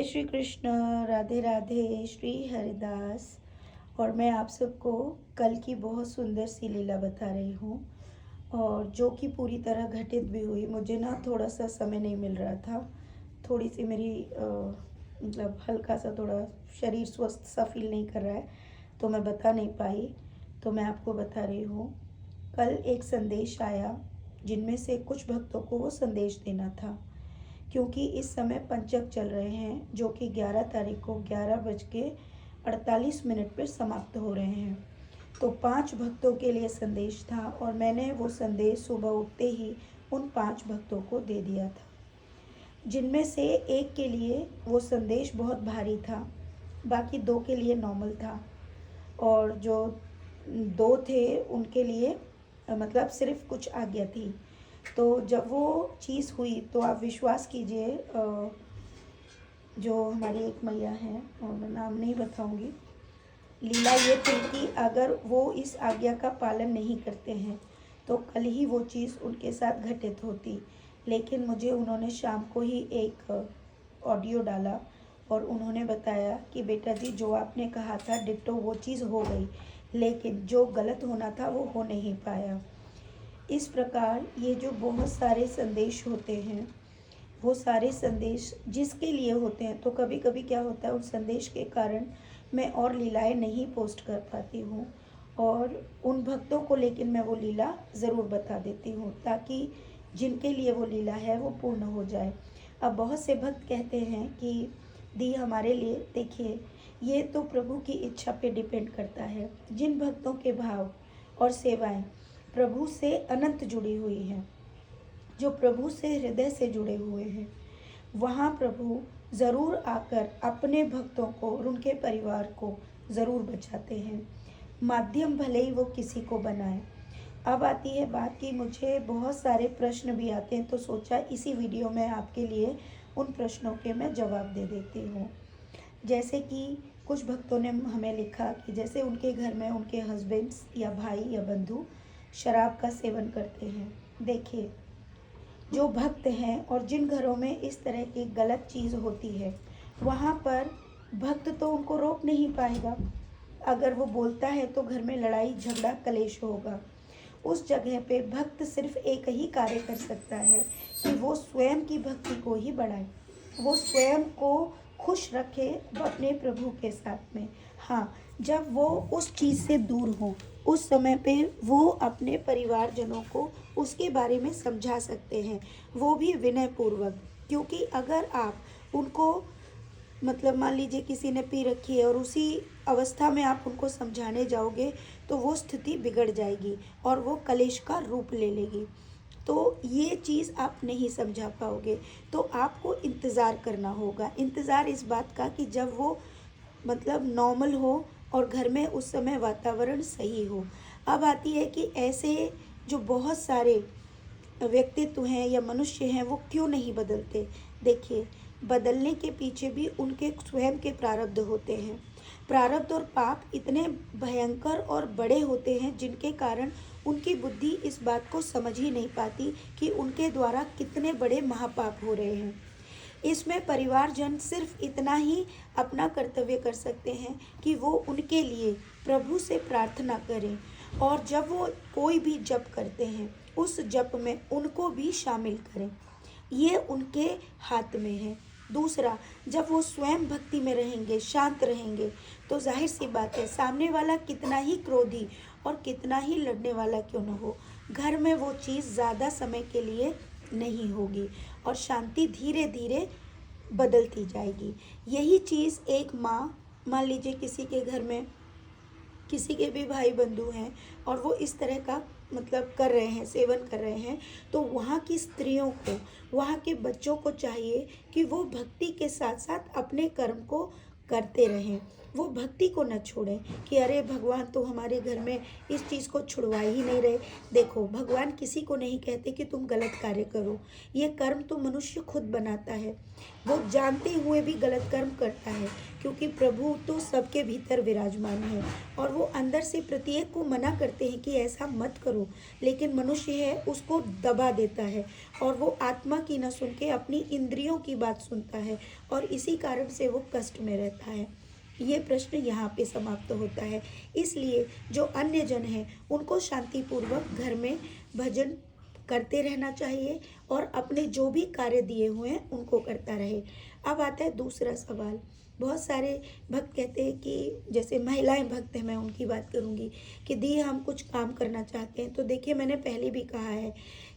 जय श्री कृष्ण। राधे राधे। श्री हरिदास। और मैं आप सबको कल की बहुत सुंदर सी लीला बता रही हूँ, और जो कि पूरी तरह घटित भी हुई। मुझे ना थोड़ा सा समय नहीं मिल रहा था, थोड़ी सी मेरी मतलब हल्का सा थोड़ा शरीर स्वस्थ सा फील नहीं कर रहा है, तो मैं बता नहीं पाई। तो मैं आपको बता रही हूँ, कल एक संदेश आया जिनमें से कुछ भक्तों को वो संदेश देना था, क्योंकि इस समय पंचक चल रहे हैं जो कि 11 तारीख को 11:48 पर समाप्त हो रहे हैं। तो 5 भक्तों के लिए संदेश था, और मैंने वो संदेश सुबह उठते ही उन 5 भक्तों को दे दिया था, जिनमें से एक के लिए वो संदेश बहुत भारी था, बाकी 2 के लिए नॉर्मल था, और जो 2 थे उनके लिए मतलब सिर्फ कुछ आज्ञा थी। तो जब वो चीज़ हुई तो आप विश्वास कीजिए, जो हमारी एक मैया हैं, और मैं नाम नहीं बताऊंगी, लीला ये थी कि अगर वो इस आज्ञा का पालन नहीं करते हैं तो कल ही वो चीज़ उनके साथ घटित होती। लेकिन मुझे उन्होंने शाम को ही एक ऑडियो डाला, और उन्होंने बताया कि बेटा जी, जो आपने कहा था डिट्टो वो चीज़ हो गई, लेकिन जो गलत होना था वो हो नहीं पाया। इस प्रकार ये जो बहुत सारे संदेश होते हैं, वो सारे संदेश जिसके लिए होते हैं, तो कभी कभी क्या होता है, उस संदेश के कारण मैं और लीलाएं नहीं पोस्ट कर पाती हूँ, और उन भक्तों को लेकिन मैं वो लीला ज़रूर बता देती हूँ, ताकि जिनके लिए वो लीला है वो पूर्ण हो जाए। अब बहुत से भक्त कहते हैं कि दी हमारे लिए, देखिए ये तो प्रभु की इच्छा पे डिपेंड करता है। जिन भक्तों के भाव और सेवाएं प्रभु से अनंत जुड़ी हुई हैं, जो प्रभु से हृदय से जुड़े हुए हैं, वहाँ प्रभु ज़रूर आकर अपने भक्तों को और उनके परिवार को ज़रूर बचाते हैं, माध्यम भले ही वो किसी को बनाए। अब आती है बात कि मुझे बहुत सारे प्रश्न भी आते हैं, तो सोचा इसी वीडियो में आपके लिए उन प्रश्नों के मैं जवाब दे देती हूँ। जैसे कि कुछ भक्तों ने हमें लिखा कि जैसे उनके घर में उनके हस्बैंड्स या भाई या बंधु शराब का सेवन करते हैं। देखिए, जो भक्त हैं और जिन घरों में इस तरह की गलत चीज़ होती है, वहाँ पर भक्त तो उनको रोक नहीं पाएगा। अगर वो बोलता है तो घर में लड़ाई झगड़ा कलेश होगा। उस जगह पे भक्त सिर्फ एक ही कार्य कर सकता है कि वो स्वयं की भक्ति को ही बढ़ाए, वो स्वयं को खुश रखे अपने प्रभु के साथ में। हाँ, जब वो उस चीज़ से दूर हो, उस समय पे वो अपने परिवारजनों को उसके बारे में समझा सकते हैं, वो भी विनय पूर्वक। क्योंकि अगर आप उनको मतलब मान लीजिए किसी ने पी रखी है और उसी अवस्था में आप उनको समझाने जाओगे, तो वो स्थिति बिगड़ जाएगी और वो कलेश का रूप ले लेगी। तो ये चीज़ आप नहीं समझा पाओगे। तो आपको इंतज़ार करना होगा, इंतज़ार इस बात का कि जब वो मतलब नॉर्मल हो और घर में उस समय वातावरण सही हो। अब आती है कि ऐसे जो बहुत सारे व्यक्तित्व हैं या मनुष्य हैं, वो क्यों नहीं बदलते। देखिए, बदलने के पीछे भी उनके स्वयं के प्रारब्ध होते हैं। प्रारब्ध और पाप इतने भयंकर और बड़े होते हैं, जिनके कारण उनकी बुद्धि इस बात को समझ ही नहीं पाती कि उनके द्वारा कितने बड़े महापाप हो रहे हैं। इसमें परिवारजन सिर्फ इतना ही अपना कर्तव्य कर सकते हैं कि वो उनके लिए प्रभु से प्रार्थना करें, और जब वो कोई भी जप करते हैं उस जप में उनको भी शामिल करें। ये उनके हाथ में है। दूसरा, जब वो स्वयं भक्ति में रहेंगे, शांत रहेंगे, तो जाहिर सी बात है, सामने वाला कितना ही क्रोधी और कितना ही लड़ने वाला क्यों न हो, घर में वो चीज़ ज़्यादा समय के लिए नहीं होगी, और शांति धीरे धीरे बदलती जाएगी। यही चीज़ एक माँ, मान लीजिए किसी के घर में किसी के भी भाई बंधु हैं और वो इस तरह का मतलब कर रहे हैं, सेवन कर रहे हैं, तो वहाँ की स्त्रियों को, वहाँ के बच्चों को चाहिए कि वो भक्ति के साथ साथ अपने कर्म को करते रहें, वो भक्ति को न छोड़ें कि अरे भगवान तो हमारे घर में इस चीज़ को छुड़वा ही नहीं रहे। देखो, भगवान किसी को नहीं कहते कि तुम गलत कार्य करो, ये कर्म तो मनुष्य खुद बनाता है, वो जानते हुए भी गलत कर्म करता है, क्योंकि प्रभु तो सबके भीतर विराजमान है और वो अंदर से प्रत्येक को मना करते हैं कि ऐसा मत करो, लेकिन मनुष्य है उसको दबा देता है और वो आत्मा की न सुन के अपनी इंद्रियों की बात सुनता है और इसी कारण से वो कष्ट में रहता है। ये प्रश्न यहाँ पे समाप्त होता है। इसलिए जो अन्य जन हैं उनको शांतिपूर्वक घर में भजन करते रहना चाहिए और अपने जो भी कार्य दिए हुए हैं उनको करता रहे। अब आता है दूसरा सवाल। बहुत सारे भक्त कहते हैं कि जैसे महिलाएं भक्त हैं, मैं उनकी बात करूंगी कि दी हम कुछ काम करना चाहते हैं। तो देखिए, मैंने पहले भी कहा है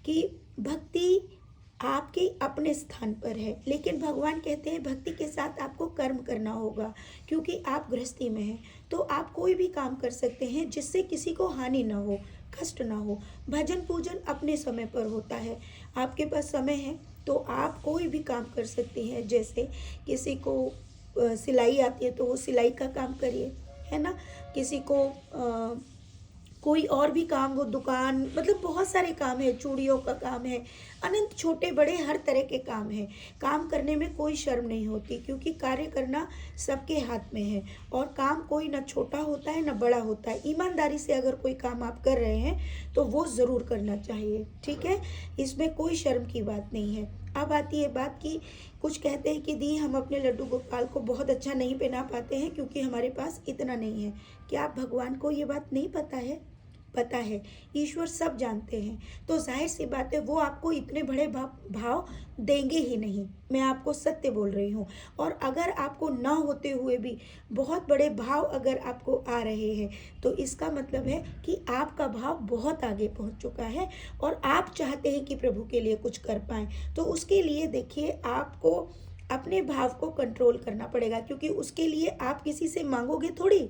कि भक्ति आपके अपने स्थान पर है, लेकिन भगवान कहते हैं भक्ति के साथ आपको कर्म करना होगा, क्योंकि आप गृहस्थी में हैं। तो आप कोई भी काम कर सकते हैं जिससे किसी को हानि ना हो, कष्ट ना हो। भजन पूजन अपने समय पर होता है, आपके पास समय है तो आप कोई भी काम कर सकते हैं। जैसे किसी को सिलाई आती है तो वो सिलाई का काम करिए, है ना। किसी को कोई और भी काम हो, दुकान, मतलब बहुत सारे काम है, चूड़ियों का काम है, अनंत छोटे बड़े हर तरह के काम हैं। काम करने में कोई शर्म नहीं होती, क्योंकि कार्य करना सबके हाथ में है और काम कोई ना छोटा होता है ना बड़ा होता है। ईमानदारी से अगर कोई काम आप कर रहे हैं तो वो ज़रूर करना चाहिए, ठीक है, इसमें कोई शर्म की बात नहीं है। अब आती है बात कि कुछ कहते हैं कि दी हम अपने लड्डू गोपाल को बहुत अच्छा नहीं पहना पाते हैं क्योंकि हमारे पास इतना नहीं है। क्या भगवान को ये बात नहीं पता है? पता है, ईश्वर सब जानते हैं। तो जाहिर सी बात है वो आपको इतने बड़े भाव देंगे ही नहीं, मैं आपको सत्य बोल रही हूँ। और अगर आपको ना होते हुए भी बहुत बड़े भाव अगर आपको आ रहे हैं तो इसका मतलब है कि आपका भाव बहुत आगे पहुँच चुका है और आप चाहते हैं कि प्रभु के लिए कुछ कर पाएँ। तो उसके लिए देखिए, आपको अपने भाव को कंट्रोल करना पड़ेगा, क्योंकि उसके लिए आप किसी से मांगोगे थोड़ी,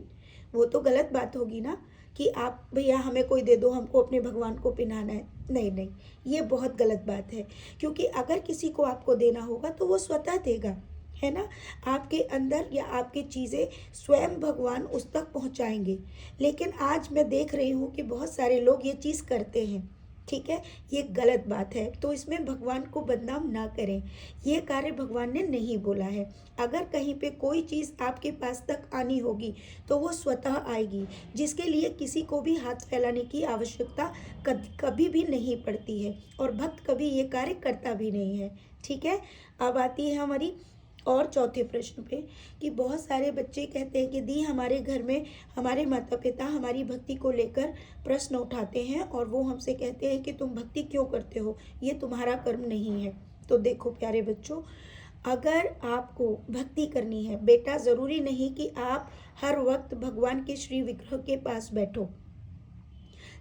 वो तो गलत बात होगी ना कि आप भैया हमें कोई दे दो, हमको अपने भगवान को पहनाना है। नहीं नहीं, ये बहुत गलत बात है, क्योंकि अगर किसी को आपको देना होगा तो वो स्वतः देगा, है ना। आपके अंदर या आपकी चीज़ें स्वयं भगवान उस तक पहुंचाएंगे। लेकिन आज मैं देख रही हूँ कि बहुत सारे लोग ये चीज़ करते हैं, ठीक है, ये गलत बात है। तो इसमें भगवान को बदनाम ना करें, ये कार्य भगवान ने नहीं बोला है। अगर कहीं पे कोई चीज़ आपके पास तक आनी होगी तो वो स्वतः आएगी, जिसके लिए किसी को भी हाथ फैलाने की आवश्यकता कभी भी नहीं पड़ती है और भक्त कभी ये कार्य करता भी नहीं है, ठीक है। अब आती है हमारी और चौथे प्रश्न पे कि बहुत सारे बच्चे कहते हैं कि दी हमारे घर में हमारे माता पिता हमारी भक्ति को लेकर प्रश्न उठाते हैं और वो हमसे कहते हैं कि तुम भक्ति क्यों करते हो, ये तुम्हारा कर्म नहीं है। तो देखो प्यारे बच्चों, अगर आपको भक्ति करनी है बेटा, ज़रूरी नहीं कि आप हर वक्त भगवान के श्री विग्रह के पास बैठो,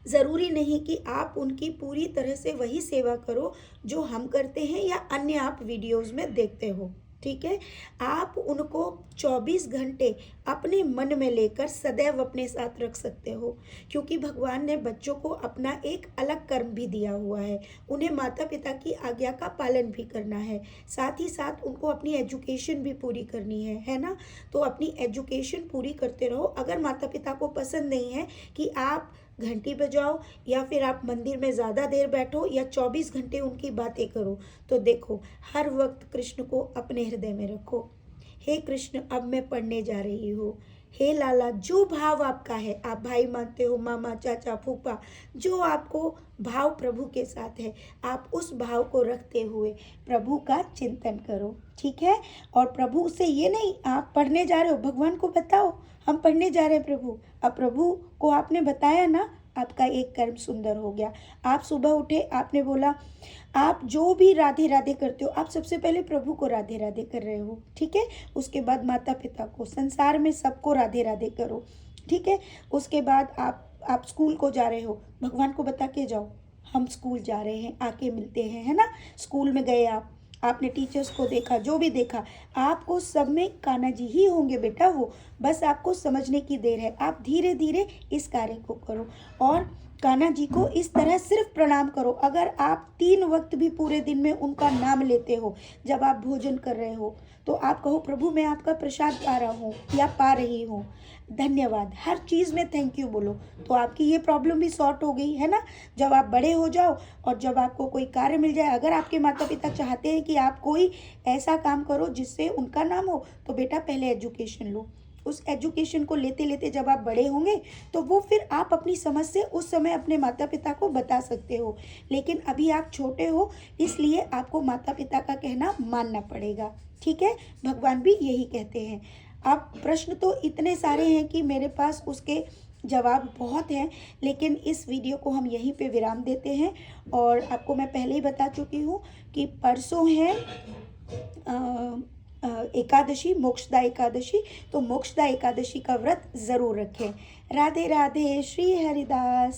ज़रूरी नहीं कि आप उनकी पूरी तरह से वही सेवा करो जो हम करते हैं या अन्य आप वीडियोज़ में देखते हो, ठीक है। आप उनको 24 घंटे अपने मन में लेकर सदैव अपने साथ रख सकते हो, क्योंकि भगवान ने बच्चों को अपना एक अलग कर्म भी दिया हुआ है। उन्हें माता पिता की आज्ञा का पालन भी करना है, साथ ही साथ उनको अपनी एजुकेशन भी पूरी करनी है ना। तो अपनी एजुकेशन पूरी करते रहो। अगर माता पिता को पसंद नहीं है कि आप घंटी बजाओ या फिर आप मंदिर में ज़्यादा देर बैठो या 24 घंटे उनकी बातें करो, तो देखो हर वक्त कृष्ण को अपने हृदय में रखो। हे कृष्ण, अब मैं पढ़ने जा रही हूँ। हे लाला, जो भाव आपका है, आप भाई मानते हो, मामा, चाचा, फूफा, जो आपको भाव प्रभु के साथ है, आप उस भाव को रखते हुए प्रभु का चिंतन करो, ठीक है। और प्रभु से ये नहीं, आप पढ़ने जा रहे हो, भगवान को बताओ हम पढ़ने जा रहे हैं प्रभु। अब प्रभु को आपने बताया ना, आपका एक कर्म सुंदर हो गया। आप सुबह उठे, आपने बोला, आप जो भी राधे राधे करते हो, आप सबसे पहले प्रभु को राधे राधे कर रहे हो, ठीक है। उसके बाद माता पिता को, संसार में सबको राधे राधे करो, ठीक है। उसके बाद आप स्कूल को जा रहे हो, भगवान को बता के जाओ हम स्कूल जा रहे हैं, आके मिलते हैं, है ना। स्कूल में गए आपने टीचर्स को देखा, जो भी देखा, आपको सब में कान्हा जी ही होंगे बेटा, वो बस आपको समझने की देर है। आप धीरे धीरे इस कार्य को करो और कान्हा जी को इस तरह सिर्फ प्रणाम करो। अगर आप 3 वक्त भी पूरे दिन में उनका नाम लेते हो, जब आप भोजन कर रहे हो, तो आप कहो प्रभु मैं आपका प्रसाद पा रहा हूँ या पा रही हूँ, धन्यवाद। हर चीज़ में थैंक यू बोलो, तो आपकी ये प्रॉब्लम भी सॉर्ट हो गई है ना। जब आप बड़े हो जाओ और जब आपको कोई कार्य मिल जाए, अगर आपके माता पिता चाहते हैं कि आप कोई ऐसा काम करो जिससे उनका नाम हो, तो बेटा पहले एजुकेशन लो। उस एजुकेशन को लेते लेते जब आप बड़े होंगे तो वो फिर आप अपनी समझ से उस समय अपने माता पिता को बता सकते हो। लेकिन अभी आप छोटे हो, इसलिए आपको माता पिता का कहना मानना पड़ेगा, ठीक है। भगवान भी यही कहते हैं। अब प्रश्न तो इतने सारे हैं कि मेरे पास उसके जवाब बहुत हैं, लेकिन इस वीडियो को हम यहीं पे विराम देते हैं। और आपको मैं पहले ही बता चुकी हूँ कि परसों है एकादशी, मोक्षदा एकादशी, तो मोक्षदा एकादशी का व्रत ज़रूर रखें। राधे राधे, श्री हरिदास।